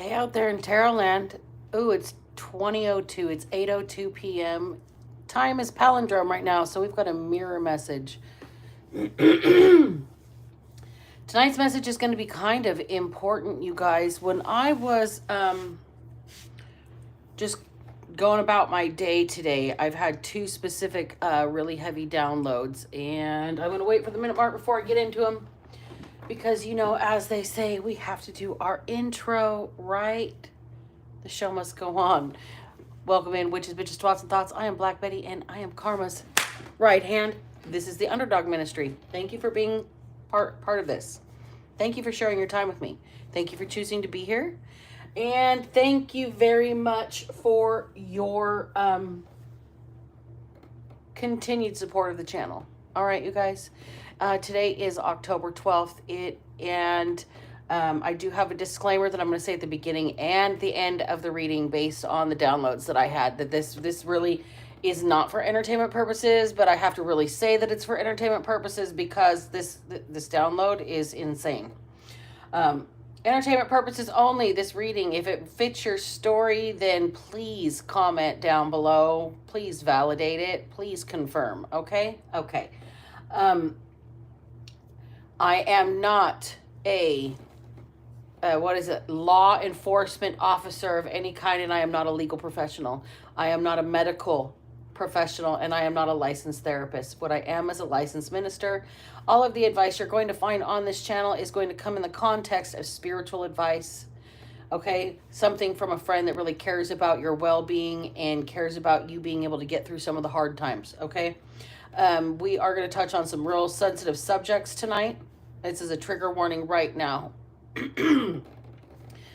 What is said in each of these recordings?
Hey out there in Terrorland. Ooh, it's 20:02. It's 8:02 p.m. Time is palindrome right now, so we've got a mirror message. Tonight's message is going to be kind of important, you guys. When I was just going about my day today, I've had two specific really heavy downloads, and I'm going to wait for the minute mark before I get into them. Because, you know, as they say, we have to do our intro, right? The show must go on. Welcome in, Witches, Bitches, Twats, and Thoughts. I am Black Betty, and I am Karma's right hand. This is the Underdog Ministry. Thank you for being part of this. Thank you for sharing your time with me. Thank you for choosing to be here. And thank you very much for your continued support of the channel. All right, you guys. Today is October 12th. I do have a disclaimer that I'm going to say at the beginning and the end of the reading based on the downloads that I had, that this really is not for entertainment purposes, but I have to really say that it's for entertainment purposes because this download is insane. Entertainment purposes only, this reading. If it fits your story, then please comment down below. Please validate it. Please confirm. Okay? Okay. I am not a law enforcement officer of any kind, and I am not a legal professional. I am not a medical professional, and I am not a licensed therapist. What I am is a licensed minister. All of the advice you're going to find on this channel is going to come in the context of spiritual advice. Okay? Something from a friend that really cares about your well-being and cares about you being able to get through some of the hard times. Okay? We are going to touch on some real sensitive subjects tonight. This is a trigger warning right now.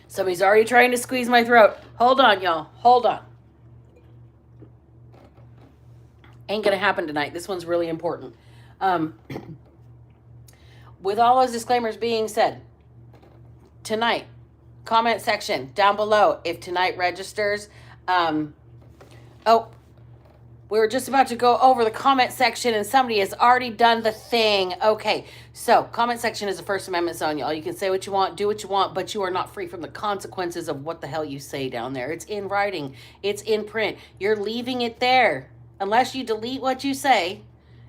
Somebody's already trying to squeeze my throat. Hold on, y'all. Hold on. Ain't going to happen tonight. This one's really important. With all those disclaimers being said, tonight, comment section down below. If tonight registers, we were just about to go over the comment section and somebody has already done the thing. Okay, so comment section is a First Amendment zone, y'all. You can say what you want, do what you want, but you are not free from the consequences of what the hell you say down there. It's in writing. It's in print. You're leaving it there. Unless you delete what you say,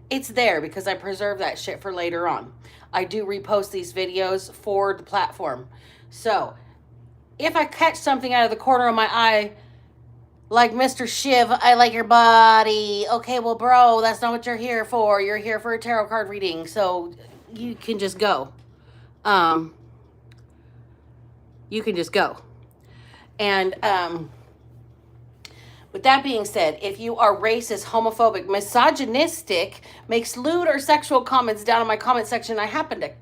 it's there because I preserve that shit for later on. I do repost these videos for the platform. So if I catch something out of the corner of my eye, like Mr. Shiv, I like your body. Okay, well, bro, that's not what you're here for. You're here for a tarot card reading, so you can just go. You can just go. And with that being said, if you are racist, homophobic, misogynistic, makes lewd or sexual comments down in my comment section, I happen to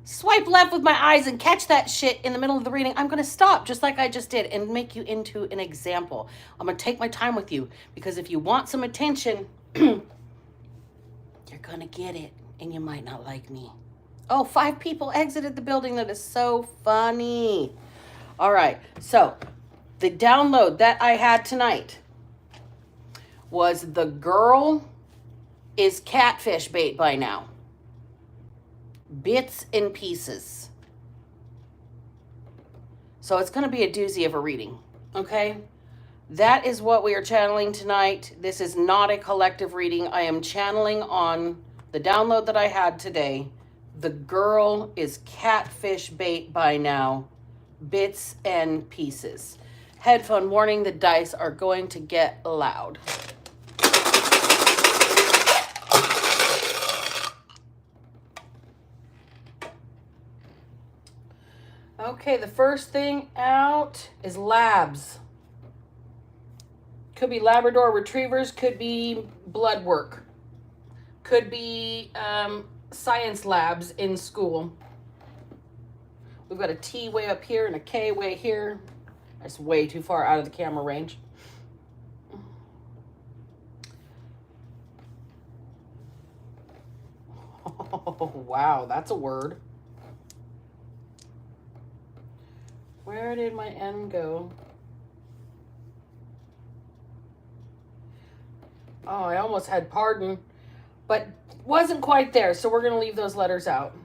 swipe left with my eyes and catch that shit in the middle of the reading, I'm going to stop just like I just did and make you into an example. I'm going to take my time with you because if you want some attention, you're going to get it and you might not like me. Oh, 5 people exited the building. That is so funny. All right. So the download that I had tonight was the girl is catfish bait by now. Bits and pieces. So it's going to be a doozy of a reading. Okay? That is what we are channeling tonight. This is not a collective reading. I am channeling on the download that I had today. The girl is catfish bait by now. Bits and pieces. Headphone warning, the dice are going to get loud. Okay, the first thing out is labs. Could be Labrador retrievers, could be blood work, could be science labs in school. We've got a T way up here and a K way here. That's way too far out of the camera range. Oh, wow, that's a word. Where did my N go? Oh, I almost had pardon, but wasn't quite there, so we're going to leave those letters out.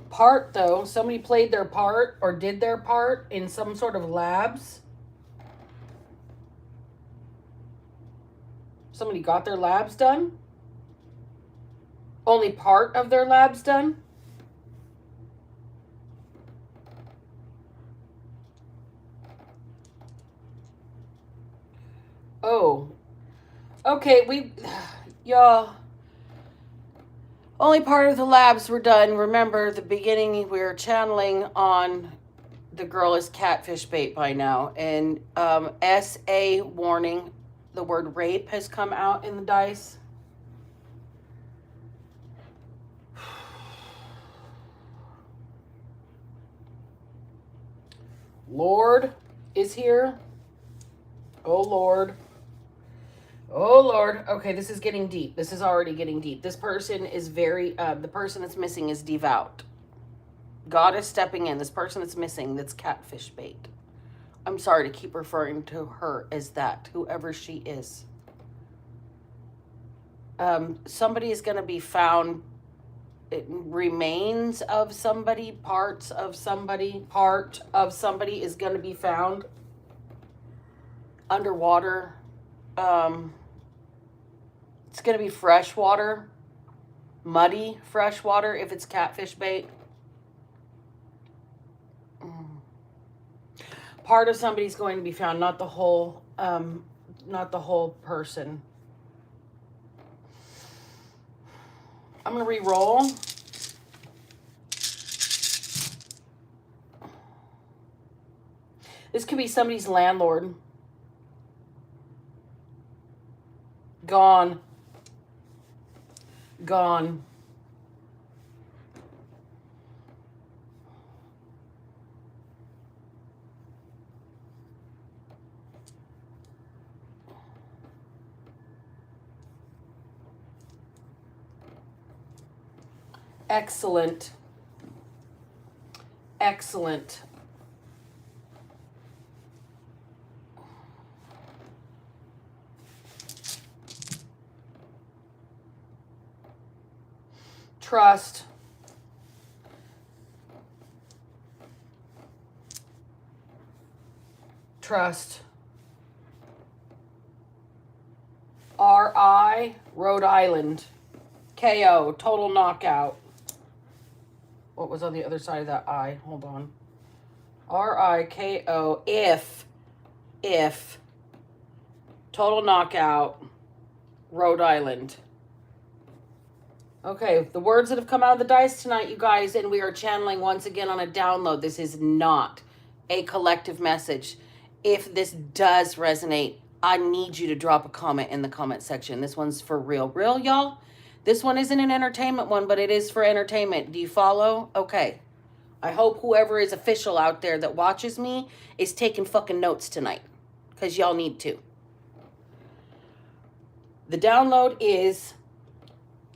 Part, though, somebody played their part or did their part in some sort of labs. Somebody got their labs done. Only part of their labs done. Oh. Okay, y'all, only part of the labs were done. Remember, the beginning, we were channeling on the girl is catfish bait by now. And SA warning, the word rape has come out in the dice. Lord is here. Oh, Lord. Oh, Lord. Okay, this is getting deep. This is already getting deep. This person is very, the person that's missing is devout. God is stepping in. This person that's missing, that's catfish bait. I'm sorry to keep referring to her as that, whoever she is. Somebody is going to be found. It remains of somebody, parts of somebody, part of somebody is going to be found underwater. It's going to be fresh water, muddy fresh water if it's catfish bait. Part of somebody's going to be found, not the whole person. I'm going to re-roll. This could be somebody's landlord. Gone. Gone. Excellent. Excellent. Trust. Trust. R&pe, Rhode Island. KO, total knockout. What was on the other side of that I? Hold on. RIKO, if. Total knockout, Rhode Island. Okay, the words that have come out of the dice tonight, you guys, and we are channeling once again on a download. This is not a collective message. If this does resonate, I need you to drop a comment in the comment section. This one's for real. Real, y'all? This one isn't an entertainment one, but it is for entertainment. Do you follow? Okay. I hope whoever is official out there that watches me is taking fucking notes tonight, because y'all need to. The download is,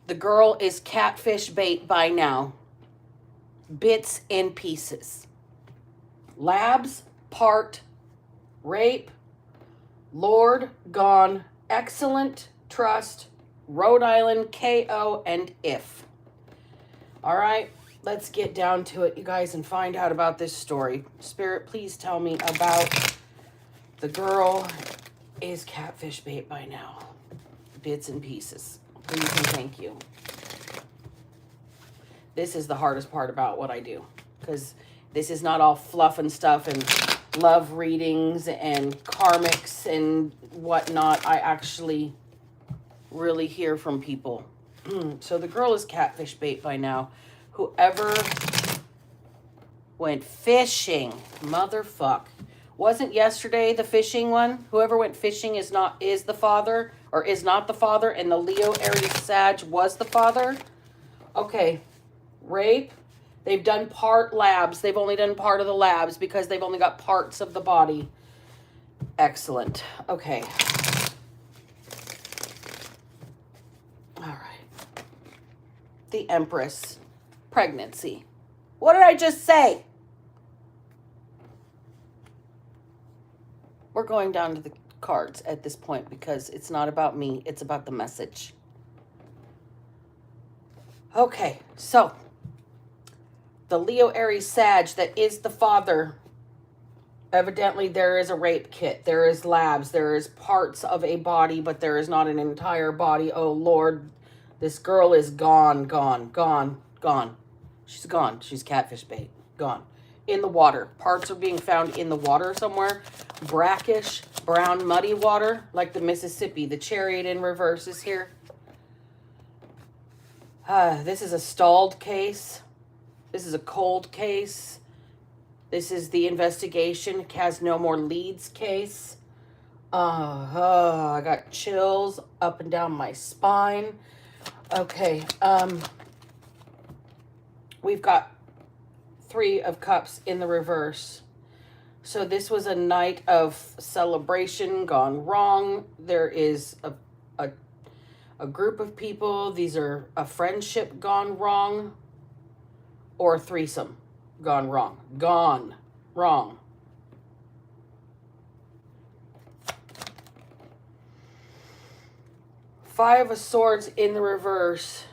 the girl is catfish bait by now. Bits and pieces. Labs, part, rape, Lord, gone, excellent, trust, Rhode Island, KO, and if. All right, let's get down to it, you guys, and find out about this story. Spirit, please tell me about the girl is catfish bait by now. Bits and pieces. Please and thank you. This is the hardest part about what I do, because this is not all fluff and stuff and love readings and karmics and whatnot. I actually really hear from people. So the girl is catfish bait by now. Whoever went fishing, motherfuck. Wasn't yesterday the fishing one? Whoever went fishing is the father, or is not the father, and the Leo Aries Sag was the father. Okay. Rape. They've done part labs. They've only done part of the labs because they've only got parts of the body. Excellent. Okay. All right. The Empress. Pregnancy. What did I just say? We're going down to the cards at this point because it's not about me. It's about the message. Okay, so The Leo Aries Sag that is the father. Evidently, there is a rape kit. There is labs. There is parts of a body, but there is not an entire body. Oh, Lord. This girl is gone, gone, gone, gone. She's gone. She's catfish bait. Gone. In the water. Parts are being found in the water somewhere. Brackish, brown, muddy water, like the Mississippi. The Chariot in reverse is here. This is a stalled case. This is a cold case. This is the investigation. Has no more leads case. I got chills up and down my spine. Okay. We've got 3 of Cups in the reverse. So this was a night of celebration gone wrong. There is a group of people. These are a friendship gone wrong. Or a threesome gone wrong. Gone wrong. Five of Swords in the reverse.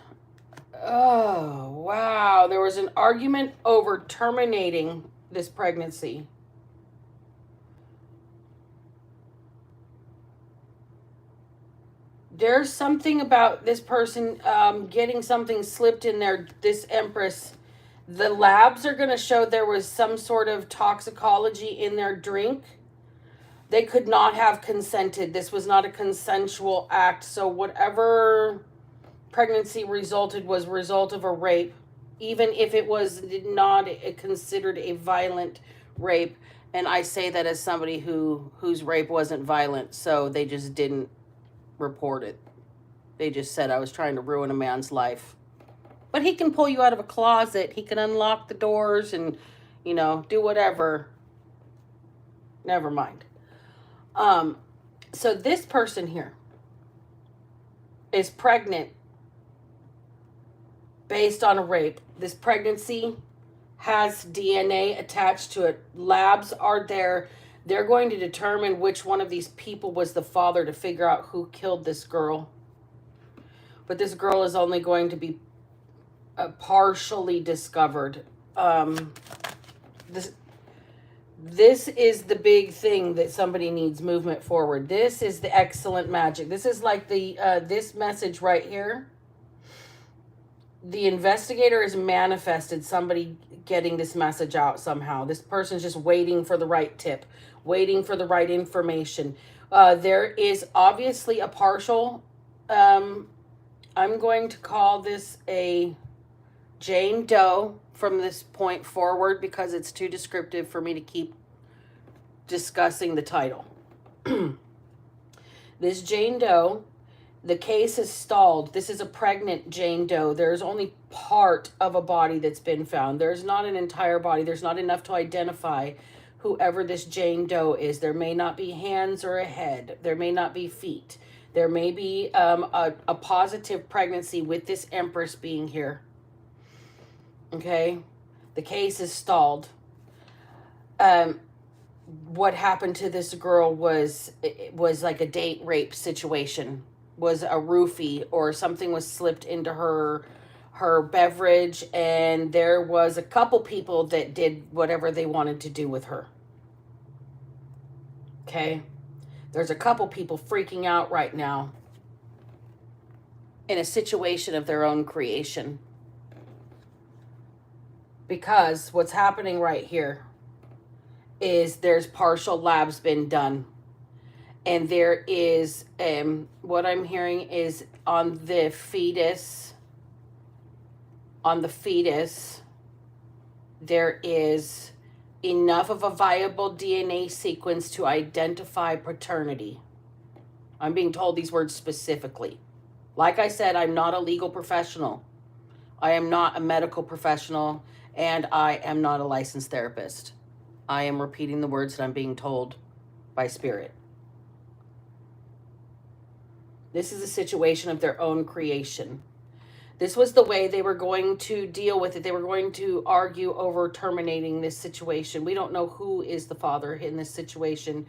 Oh, wow. There was an argument over terminating this pregnancy. There's something about this person getting something slipped in there. This Empress. The labs are going to show there was some sort of toxicology in their drink. They could not have consented. This was not a consensual act. So whatever pregnancy resulted was a result of a rape. Even if it was not considered a violent rape. And I say that as somebody whose rape wasn't violent. So they just didn't report it. They just said I was trying to ruin a man's life. But he can pull you out of a closet. He can unlock the doors and, you know, do whatever. Never mind. So this person here is pregnant based on a rape. This pregnancy has DNA attached to it. Labs are there. They're going to determine which one of these people was the father to figure out who killed this girl. But this girl is only going to be partially discovered. This is the big thing that somebody needs movement forward. This is the excellent magic. This is like the this message right here. The investigator has manifested somebody getting this message out somehow. This person's just waiting for the right tip, waiting for the right information. There is obviously a partial, I'm going to call this a Jane Doe from this point forward because it's too descriptive for me to keep discussing the title. This Jane Doe, the case is stalled. This is a pregnant Jane Doe. There's only part of a body that's been found. There's not an entire body. There's not enough to identify whoever this Jane Doe is. There may not be hands or a head. There may not be feet. There may be a positive pregnancy with this Empress being here. Okay, the case is stalled. What happened to this girl was like a date rape situation. Was a roofie or something was slipped into her beverage, and there was a couple people that did whatever they wanted to do with her. Okay, there's a couple people freaking out right now in a situation of their own creation. Because what's happening right here is there's partial labs been done. And there is, what I'm hearing is on the fetus, there is enough of a viable DNA sequence to identify paternity. I'm being told these words specifically. Like I said, I'm not a legal professional. I am not a medical professional. And I am not a licensed therapist. I am repeating the words that I'm being told by Spirit. This is a situation of their own creation. This was the way they were going to deal with it. They were going to argue over terminating this situation. We don't know who is the father in this situation.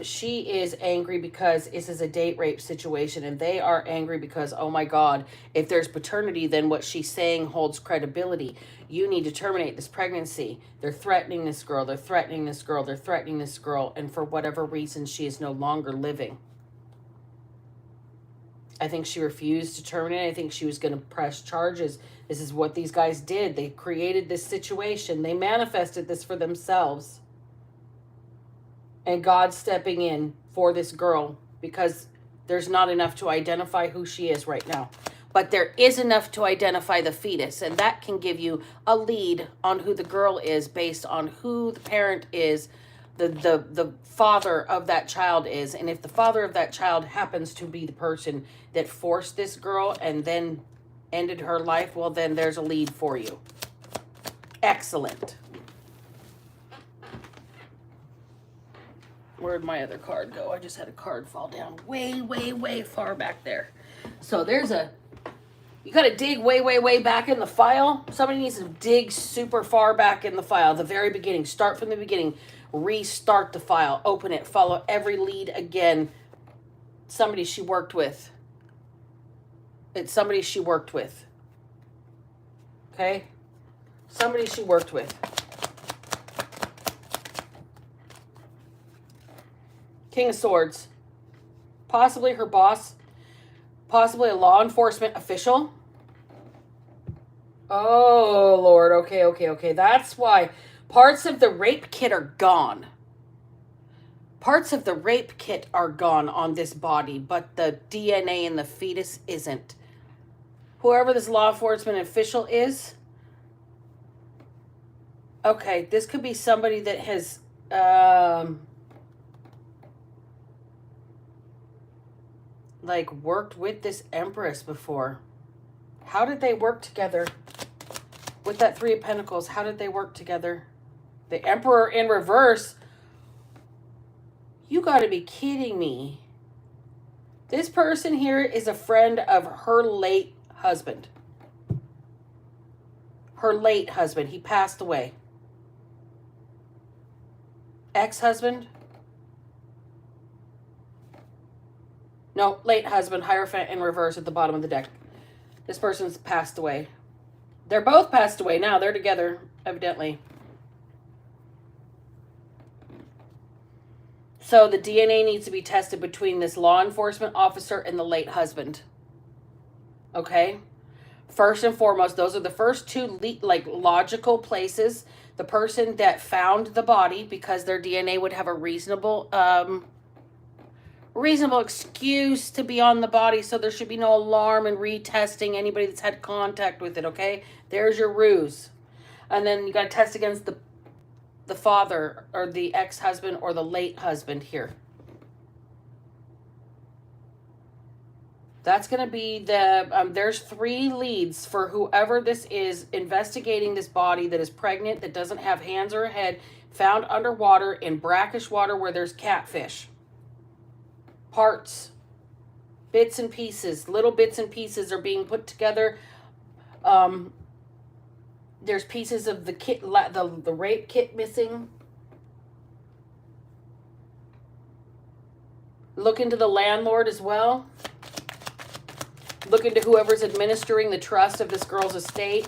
She is angry because this is a date rape situation, and they are angry because, oh my God, if there's paternity, then what she's saying holds credibility. You need to terminate this pregnancy. They're threatening this girl. They're threatening this girl. They're threatening this girl. And for whatever reason, she is no longer living. I think she refused to terminate. I think she was going to press charges. This is what these guys did. They created this situation. They manifested this for themselves. And God's stepping in for this girl because there's not enough to identify who she is right now. But there is enough to identify the fetus. And that can give you a lead on who the girl is based on who the parent is, the father of that child is. And if the father of that child happens to be the person that forced this girl and then ended her life, well, then there's a lead for you. Excellent. Where'd my other card go? I just had a card fall down way, way, way far back there. So there's you got to dig way, way, way back in the file. Somebody needs to dig super far back in the file, the very beginning. Start from the beginning. Restart the file. Open it. Follow every lead again. Somebody she worked with. It's somebody she worked with. Okay? Somebody she worked with. King of Swords. Possibly her boss. Possibly a law enforcement official. Oh, Lord. Okay. That's why parts of the rape kit are gone. Parts of the rape kit are gone on this body, but the DNA in the fetus isn't. Whoever this law enforcement official is. Okay, this could be somebody that has like worked with this Empress before. How did they work together with that Three of Pentacles? How did they work together? The Emperor in reverse. You got to be kidding me. This person here is a friend of her late husband. Her late husband. He passed away. Ex-husband? No, late husband, Hierophant in reverse at the bottom of the deck. This person's passed away. They're both passed away now. They're together, evidently. So the DNA needs to be tested between this law enforcement officer and the late husband. Okay? First and foremost, those are the first two logical places. The person that found the body, because their DNA would have a reasonable excuse to be on the body, so there should be no alarm and retesting anybody that's had contact with it, okay? There's your ruse. And then you got to test against the father or the ex-husband or the late husband here. That's going to be there's 3 leads for whoever this is investigating this body that is pregnant, that doesn't have hands or a head, found underwater in brackish water where there's catfish. Parts, bits and pieces, little bits and pieces are being put together. There's pieces of the kit, the rape kit missing. Look into the landlord as well. Look into whoever's administering the trust of this girl's estate.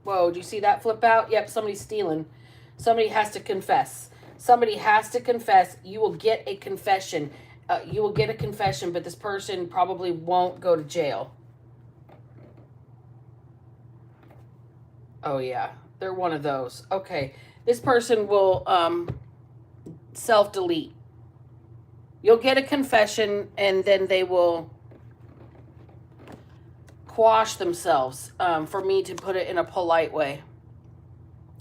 Whoa, do you see that flip out? Yep, somebody's stealing. Somebody has to confess. Somebody has to confess. You will get a confession. You will get a confession, but this person probably won't go to jail. Oh, yeah. They're one of those. Okay. This person will self-delete. You'll get a confession, and then they will quash themselves, for me to put it in a polite way.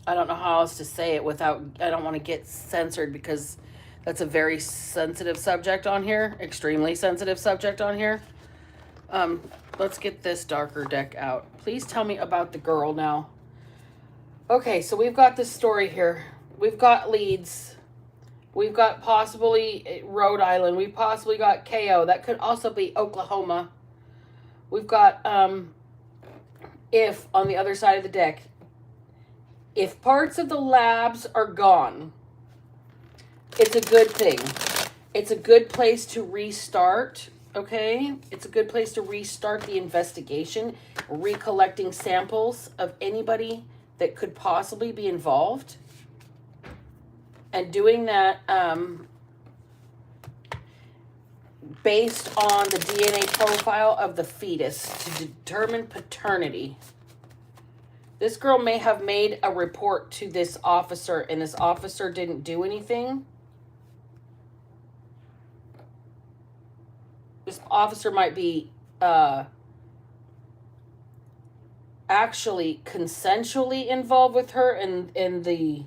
I don't know how else to say it without... I don't want to get censored because... that's a very sensitive subject on here. Extremely sensitive subject on here. Let's get this darker deck out. Please tell me about the girl now. Okay, so we've got this story here. We've got leads. We've got possibly Rhode Island. We've possibly got KO. That could also be Oklahoma. We've got if on the other side of the deck. If parts of the labs are gone, it's a good thing. It's a good place to restart, okay? It's a good place to restart the investigation, recollecting samples of anybody that could possibly be involved. And doing that based on the DNA profile of the fetus to determine paternity. This girl may have made a report to this officer, and this officer didn't do anything. This officer might be actually consensually involved with her, and the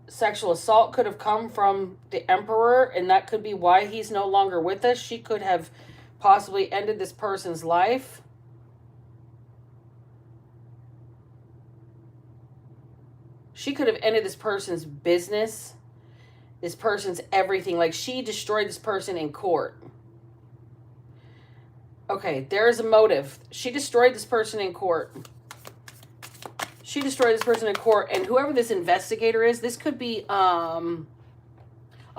sexual assault could have come from the emperor, and that could be why he's no longer with us. She could have possibly ended this person's life. She could have ended this person's business, this person's everything. Like, she destroyed this person in court. Okay, there is a motive. She destroyed this person in court. She destroyed this person in court, and whoever this investigator is, this could be a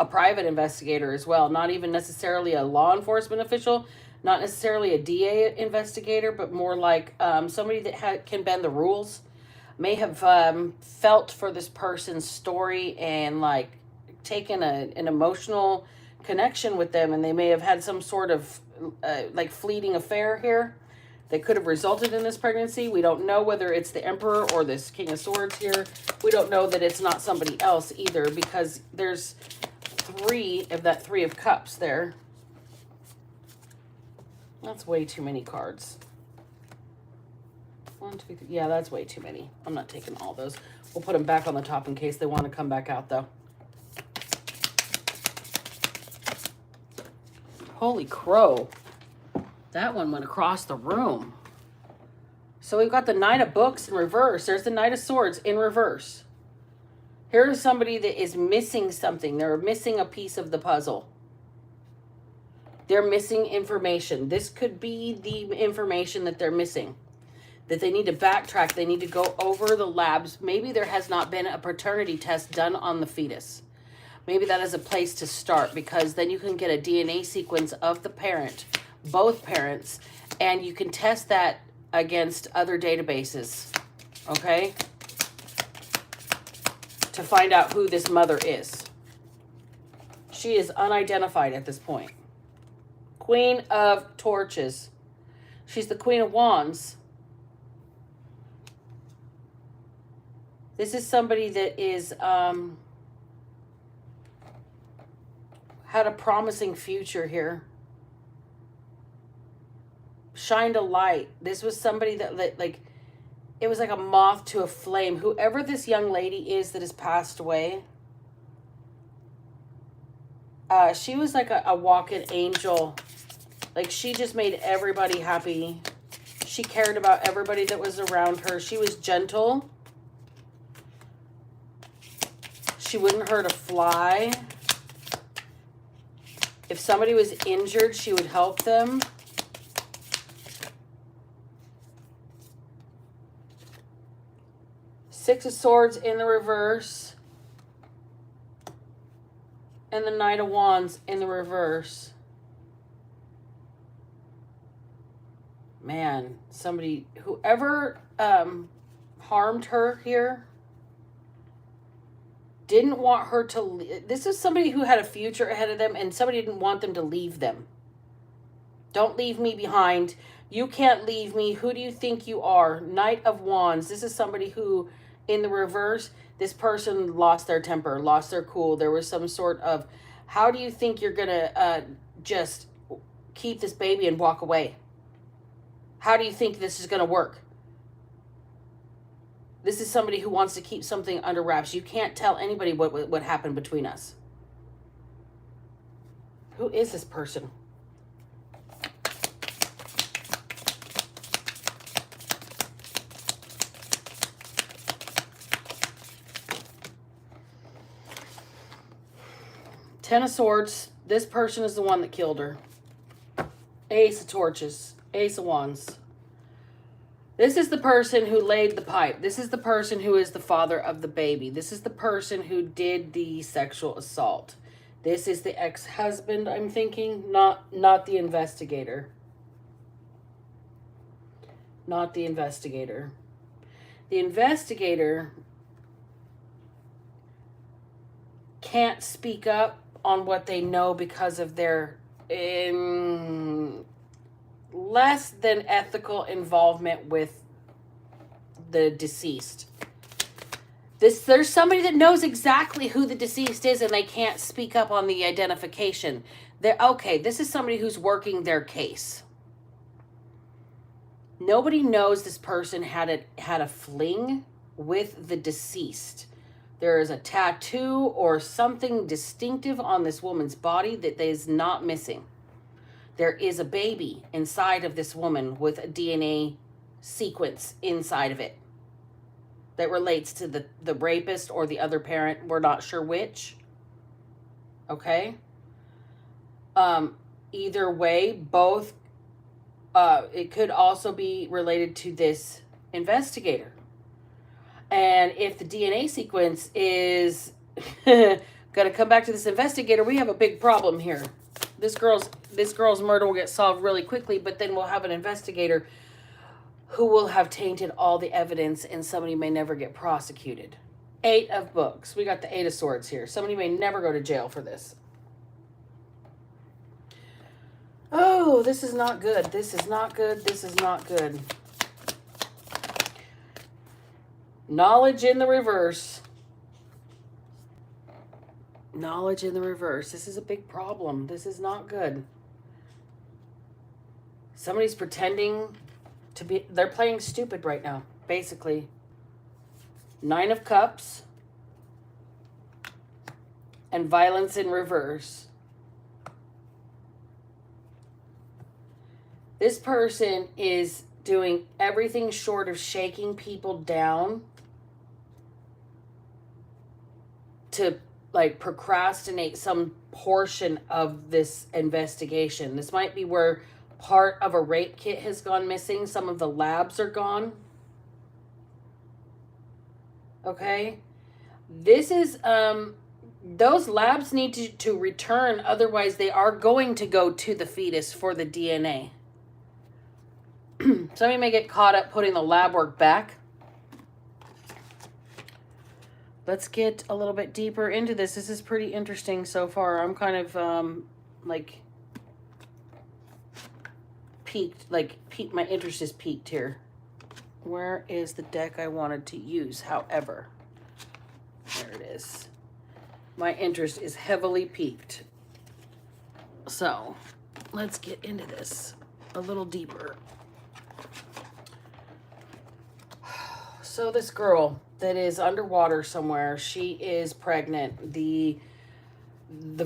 private investigator as well. Not even necessarily a law enforcement official, not necessarily a DA investigator, but more like somebody that can bend the rules. May have felt for this person's story and like taken an emotional connection with them, and they may have had some sort of like fleeting affair here that could have resulted in this pregnancy. We don't know whether it's the emperor or this King of Swords here. We don't know that it's not somebody else either, because there's three of that Three of Cups there. That's way too many cards. 1, 2, 3. Yeah, that's way too many. I'm not taking all those. We'll put them back on the top in case they want to come back out, though. Holy crow. That one went across the room. So we've got the Knight of Books in reverse. There's the Knight of Swords in reverse. Here's somebody that is missing something. They're missing a piece of the puzzle. They're missing information. This could be the information that they're missing, that they need to backtrack. They need to go over the labs. Maybe there has not been a paternity test done on the fetus. Maybe that is a place to start, because then you can get a DNA sequence of the parent, both parents, and you can test that against other databases, okay? To find out who this mother is. She is unidentified at this point. Queen of Torches. She's the Queen of Wands. This is somebody that is had a promising future here. Shined a light. This was somebody that like, it was like a moth to a flame. Whoever this young lady is that has passed away, she was like a walking angel. Like, she just made everybody happy. She cared about everybody that was around her. She was gentle. She wouldn't hurt a fly. If somebody was injured, she would help them. Six of Swords in the reverse. And the Knight of Wands in the reverse. Man, somebody, whoever harmed her here, didn't want her to. This is somebody who had a future ahead of them, and somebody didn't want them to leave them. Don't leave me behind. You can't leave me. Who do you think you are? Knight of Wands. This is somebody who, in the reverse, this person lost their temper, lost their cool. There was some sort of, how do you think you're going to just keep this baby and walk away? How do you think this is going to work? This is somebody who wants to keep something under wraps. You can't tell anybody what happened between us. Who is this person? Ten of Swords. This person is the one that killed her. Ace of Torches. Ace of Wands. This is the person who laid the pipe. This is the person who is the father of the baby. This is the person who did the sexual assault. This is the ex-husband, I'm thinking, not the investigator. Not the investigator. The investigator can't speak up on what they know because of their less than ethical involvement with the deceased. There's somebody that knows exactly who the deceased is and they can't speak up on the identification. This is somebody who's working their case. Nobody knows this person had a fling with the deceased. There is a tattoo or something distinctive on this woman's body that is not missing. There is a baby inside of this woman with a DNA sequence inside of it that relates to the rapist or the other parent. We're not sure which. Okay? Either way, both, it could also be related to this investigator. And if the DNA sequence is going to come back to this investigator, we have a big problem here. This girl's murder will get solved really quickly, but then we'll have an investigator who will have tainted all the evidence and somebody may never get prosecuted. 8 of books. We got the 8 of swords here. Somebody may never go to jail for this. Oh, this is not good. This is not good. This is not good. Knowledge in the reverse. Knowledge in the reverse. This is a big problem. This is not good. Somebody's pretending to be... They're playing stupid right now, basically. 9 of Cups. And violence in reverse. This person is doing everything short of shaking people down to procrastinate some portion of this investigation. This might be where part of a rape kit has gone missing. Some of the labs are gone. Okay? This is, those labs need to return. Otherwise, they are going to go to the fetus for the DNA. Somebody may get caught up putting the lab work back. Let's get a little bit deeper into this. This is pretty interesting so far. I'm kind of peaked. My interest is peaked here. Where is the deck I wanted to use? However, there it is. My interest is heavily peaked. So let's get into this a little deeper. So this girl that is underwater somewhere, she is pregnant. The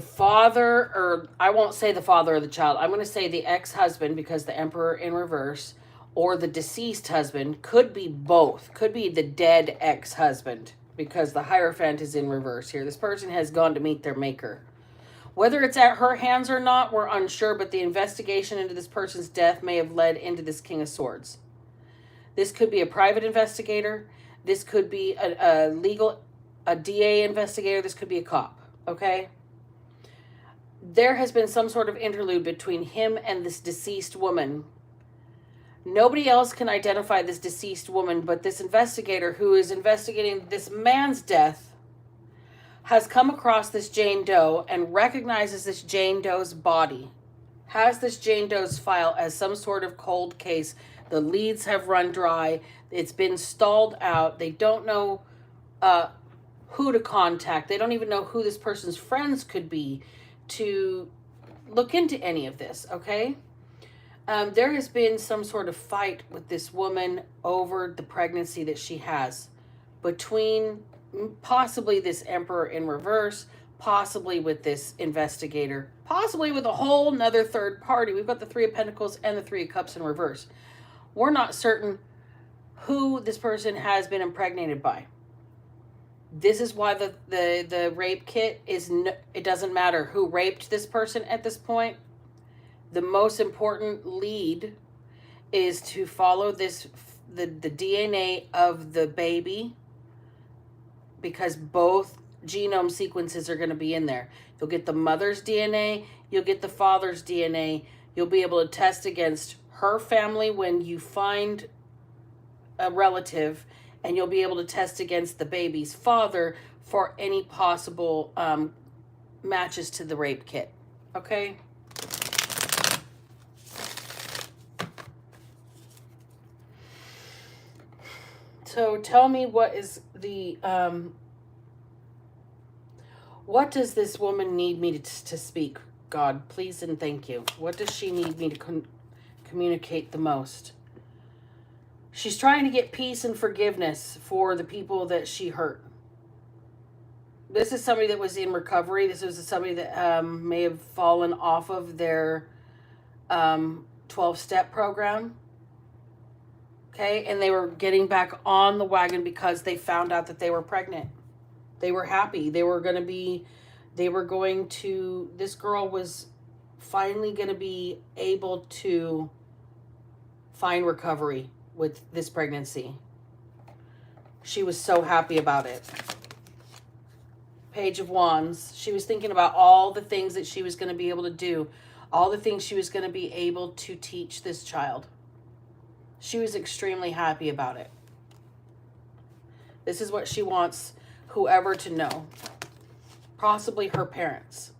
father, or I won't say the father of the child, I'm going to say the ex-husband, because the Emperor in reverse, or the deceased husband, could be both. Could be the dead ex-husband, because the Hierophant is in reverse here. This person has gone to meet their maker. Whether it's at her hands or not, we're unsure, but the investigation into this person's death may have led into this King of Swords. This could be a private investigator. This could be a DA investigator. This could be a cop, okay? There has been some sort of interlude between him and this deceased woman. Nobody else can identify this deceased woman, but this investigator who is investigating this man's death has come across this Jane Doe and recognizes this Jane Doe's body, has this Jane Doe's file as some sort of cold case. The leads have run dry. It's been stalled out. They don't know who to contact. They don't even know who this person's friends could be to look into any of this, okay? There has been some sort of fight with this woman over the pregnancy that she has, between possibly this Emperor in reverse, possibly with this investigator, possibly with a whole nother third party. We've got the 3 of Pentacles and the 3 of Cups in reverse. We're not certain who this person has been impregnated by. This is why the rape kit is, it doesn't matter who raped this person at this point. The most important lead is to follow the DNA of the baby, because both genome sequences are going to be in there. You'll get the mother's DNA, you'll get the father's DNA. You'll be able to test against her family when you find a relative, and you'll be able to test against the baby's father for any possible matches to the rape kit. Okay? So tell me, what is the what does this woman need me to speak? God, please and thank you. What does she need me to communicate the most? She's trying to get peace and forgiveness for the people that she hurt. This is somebody that was in recovery. This was somebody that may have fallen off of their 12-step program. Okay, and they were getting back on the wagon because they found out that they were pregnant. They were happy. This girl was finally going to be able to find recovery with this pregnancy. She was so happy about it. Page of Wands. She was thinking about all the things that she was going to be able to do, all the things she was going to be able to teach this child. She was extremely happy about it. This is what she wants whoever to know. Possibly her parents.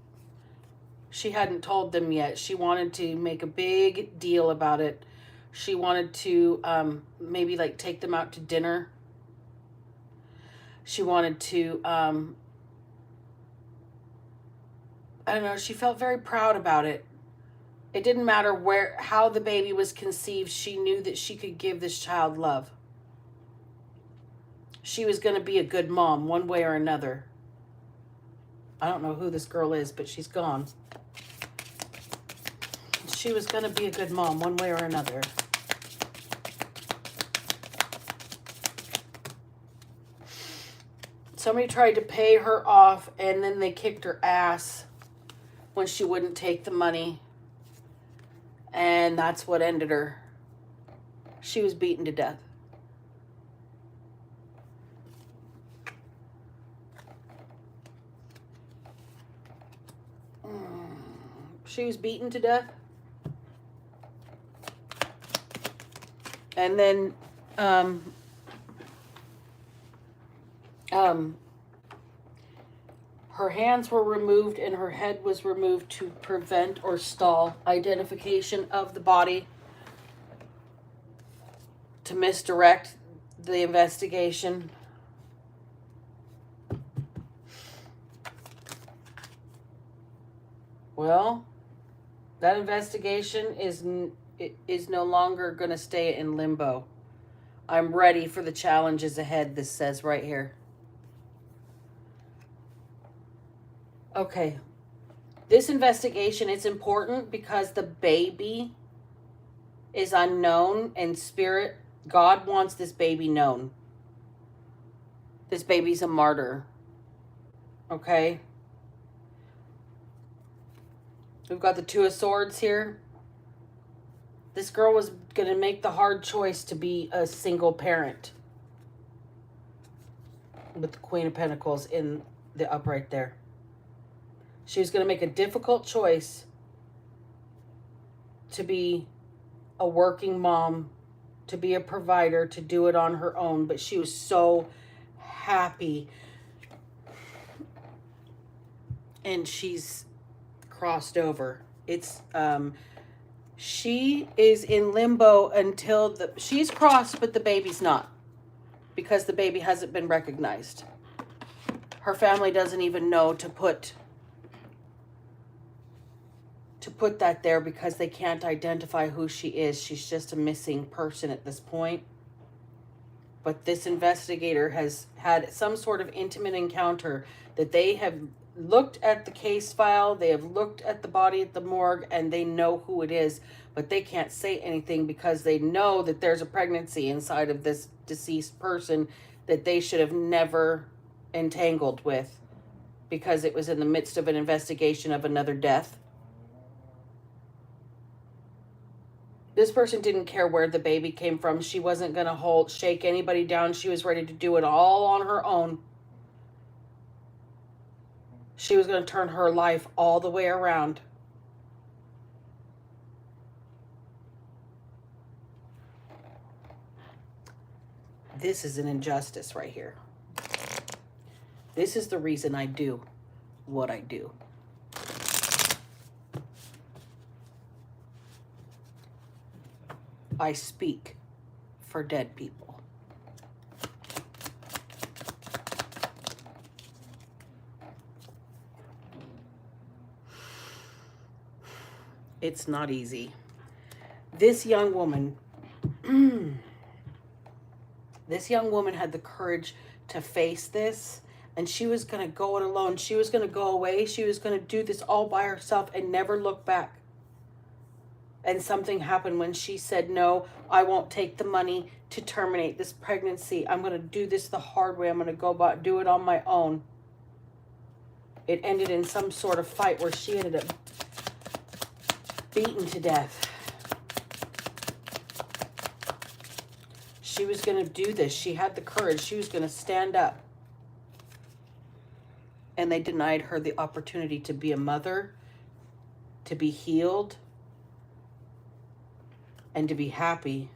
She hadn't told them yet. She wanted to make a big deal about it. She wanted to maybe like take them out to dinner. She wanted to, I don't know, she felt very proud about it. It didn't matter how the baby was conceived. She knew that she could give this child love. She was going to be a good mom one way or another. I don't know who this girl is, but she's gone. She was going to be a good mom one way or another. Somebody tried to pay her off, and then they kicked her ass when she wouldn't take the money. And that's what ended her. She was beaten to death. She was beaten to death. And then her hands were removed and her head was removed to prevent or stall identification of the body, to misdirect the investigation. Well, that investigation is no longer going to stay in limbo. I'm ready for the challenges ahead, this says right here. Okay. This investigation is important because the baby is unknown, and spirit, God wants this baby known. This baby's a martyr. Okay? We've got the Two of Swords here. This girl was going to make the hard choice to be a single parent. With the Queen of Pentacles in the upright there. She was going to make a difficult choice to be a working mom, to be a provider, to do it on her own. But she was so happy. And she's crossed over. It's, she is in limbo until she's crossed, but the baby's not. Because the baby hasn't been recognized. Her family doesn't even know to put that there because they can't identify who she is. She's just a missing person at this point. But this investigator has had some sort of intimate encounter that they have looked at the case file, they have looked at the body at the morgue, and they know who it is, but they can't say anything because they know that there's a pregnancy inside of this deceased person that they should have never entangled with because it was in the midst of an investigation of another death. This person didn't care where the baby came from. She wasn't going to shake anybody down. She was ready to do it all on her own. She was going to turn her life all the way around. This is an injustice right here. This is the reason I do what I do. I speak for dead people. It's not easy. This young woman, this young woman had the courage to face this, and she was going to go it alone. She was going to go away. She was going to do this all by herself and never look back. And something happened when she said, no, I won't take the money to terminate this pregnancy. I'm going to do this the hard way. I'm going to go about do it on my own. It ended in some sort of fight where she ended up beaten to death. She was going to do this. She had the courage. She was going to stand up. And they denied her the opportunity to be a mother, to be healed, and to be happy.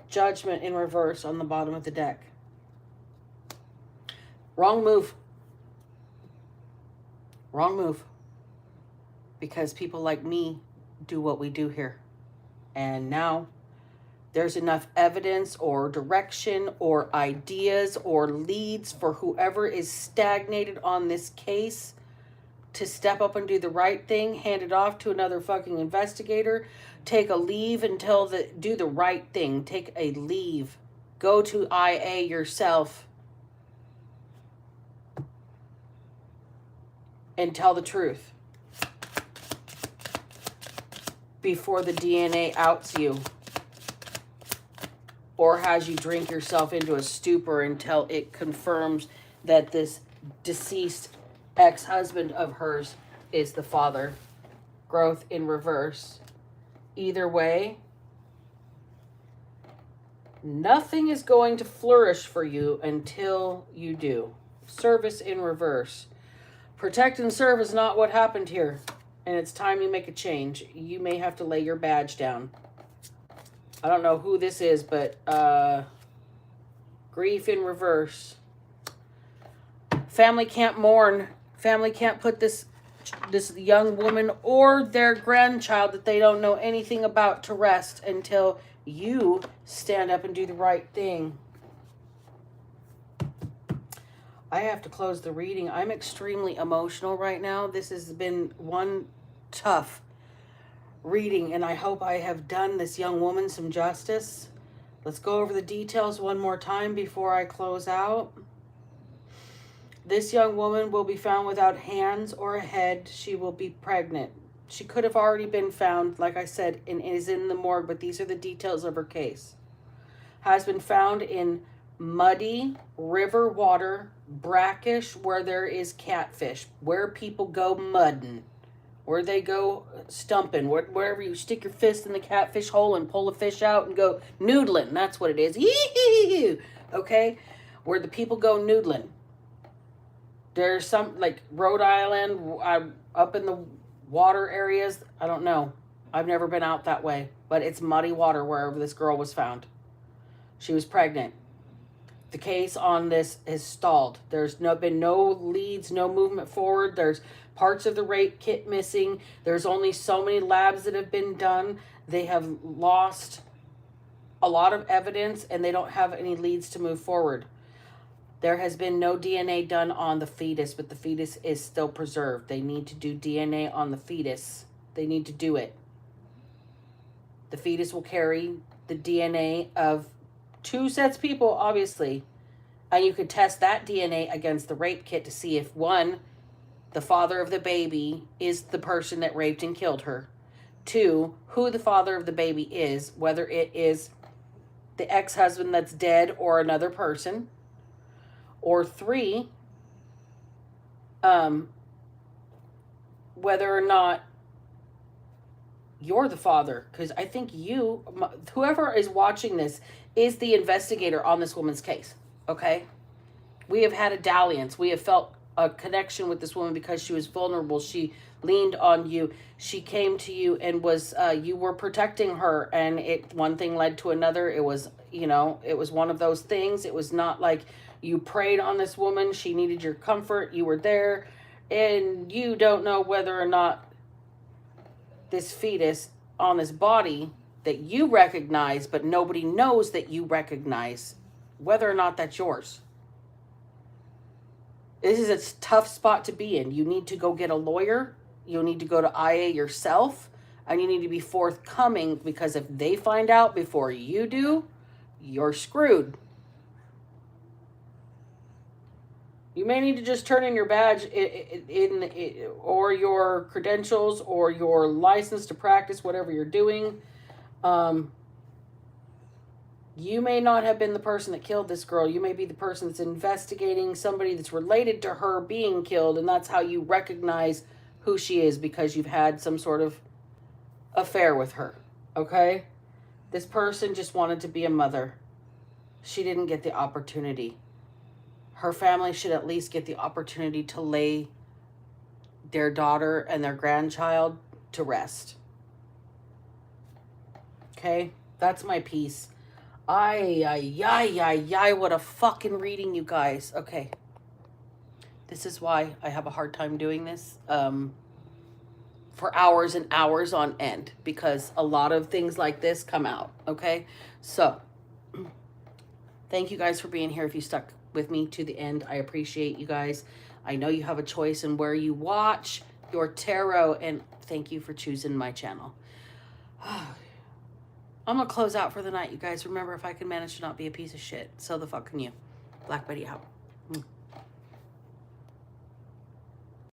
Judgment in reverse on the bottom of the deck. Wrong move. Wrong move. Because people like me do what we do here. And now there's enough evidence or direction or ideas or leads for whoever is stagnated on this case to step up and do the right thing, hand it off to another fucking investigator, take a leave until do the right thing. Take a leave. Go to IA yourself and tell the truth before the DNA outs you or has you drink yourself into a stupor until it confirms that this deceased ex-husband of hers is the father. Growth in reverse. Either way, nothing is going to flourish for you until you do. Service in reverse. Protect and serve is not what happened here. And it's time you make a change. You may have to lay your badge down. I don't know who this is, but grief in reverse. Family can't mourn. Family can't put this young woman or their grandchild that they don't know anything about to rest until you stand up and do the right thing. I have to close the reading. I'm extremely emotional right now. This has been one tough reading, and I hope I have done this young woman some justice. Let's go over the details one more time before I close out. This young woman will be found without hands or a head. She will be pregnant. She could have already been found, like I said, and is in the morgue, but these are the details of her case. Has been found in muddy river water, brackish, where there is catfish, where people go mudding, where they go stumping, wherever you stick your fist in the catfish hole and pull a fish out and go noodling. That's what it is. Okay? Where the people go noodling. There's some, like Rhode Island, up in the water areas. I don't know. I've never been out that way. But it's muddy water wherever this girl was found. She was pregnant. The case on this is stalled. There's been no leads, no movement forward. There's parts of the rape kit missing. There's only so many labs that have been done. They have lost a lot of evidence and they don't have any leads to move forward. There has been no DNA done on the fetus, but the fetus is still preserved. They need to do DNA on the fetus. They need to do it. The fetus will carry the DNA of 2 sets of people, obviously. And you could test that DNA against the rape kit to see if, one, the father of the baby is the person that raped and killed her. 2, who the father of the baby is, whether it is the ex-husband that's dead or another person. Or 3, whether or not you're the father, because I think whoever is watching this is the investigator on this woman's case. Okay, we have had a dalliance. We have felt a connection with this woman because she was vulnerable. She leaned on you. She came to you and was you were protecting her, and one thing led to another. It was, it was one of those things. It was not like you preyed on this woman. She needed your comfort. You were there, and you don't know whether or not this fetus on this body that you recognize, but nobody knows that you recognize, whether or not that's yours. This is a tough spot to be in. You need to go get a lawyer. You need to go to IA yourself, and you need to be forthcoming, because if they find out before you do, you're screwed. You may need to just turn in your badge or your credentials or your license to practice whatever you're doing. You may not have been the person that killed this girl. You may be the person that's investigating somebody that's related to her being killed, and that's how you recognize who she is, because you've had some sort of affair with her, okay? This person just wanted to be a mother. She didn't get the opportunity. Her family should at least get the opportunity to lay their daughter and their grandchild to rest. Okay? That's my piece. What a fucking reading, you guys. Okay. This is why I have a hard time doing this for hours and hours on end, because a lot of things like this come out, okay? So, thank you guys for being here. If you stuck with me to the end, I appreciate you guys. I know you have a choice in where you watch your tarot, and thank you for choosing my channel. I'm going to close out for the night, you guys. Remember, if I can manage to not be a piece of shit, so the fuck can you. Black Betty out.